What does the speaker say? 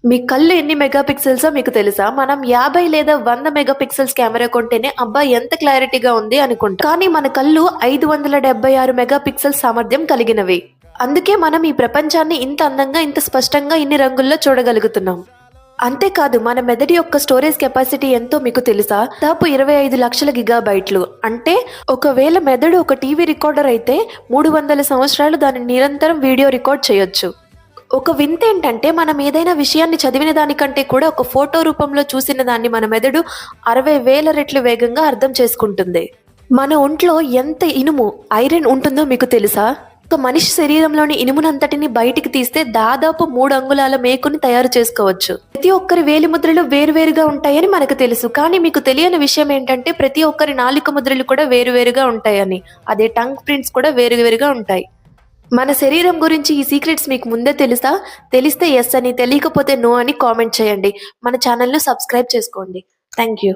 మీ కళ్ళు ఎన్ని మెగా పిక్సెల్సో మీకు తెలుసా? మనం 50 లేదా 100 మెగా పిక్సెల్స్ కెమెరా కొంటేనే అబ్బా! ఎంత క్లారిటీగా ఉంది అనుకుంటాం. కానీ మన కళ్ళు 576 మెగా పిక్సెల్స్ సామర్థ్యం కలిగినవి. అందుకే మనం ఈ ప్రపంచాన్ని ఇంత అందంగా, ఇంత స్పష్టంగా ఇన్ని రంగుల్లో చూడగలుగుతున్నాం. అంతేకాదు మన మెదడు యొక్క స్టోరేజ్ కెపాసిటీ ఎంతో మీకు తెలుసా? దాదాపు 25 లక్షల గిగాబైట్లు. అంటే ఒకవేళ మెదడు ఒక టీవీ రికార్డర్ అయితే 300 సంవత్సరాలు దాన్ని నిరంతరం వీడియో రికార్డ్ చేయొచ్చు. ఒక వింతేంటంటే మనం ఏదైనా విషయాన్ని చదివిన దానికంటే కూడా ఒక ఫోటో రూపంలో చూసిన దాన్ని మన మెదడు 60,000 రెట్లు వేగంగా అర్థం చేసుకుంటుంది. మన ఒంట్లో ఎంత ఇనుము, ఐరన్ ఉంటుందో మీకు తెలుసా? ఒక మనిషి శరీరంలోని ఇనుమునంతటిని బయటికి తీస్తే దాదాపు 3 అంగుళాల మేకుని తయారు చేసుకోవచ్చు. ప్రతి ఒక్కరి వేలిముద్రలు వేరువేరుగా ఉంటాయని మనకు తెలుసు. కానీ మీకు తెలియని విషయం ఏంటంటే ప్రతి ఒక్కరి నాలుక ముద్రలు కూడా వేరువేరుగా ఉంటాయని. అదే టంగ్ ప్రింట్స్ కూడా వేరువేరుగా ఉంటాయి. మన శరీరం గురించి ఈ సీక్రెట్స్ మీకు ముందే తెలుసా? తెలిస్తే యెస్ అని, తెలియకపోతే నో అని కామెంట్ చేయండి. మన ఛానల్‌ను సబ్స్క్రైబ్ చేసుకోండి. Thank you.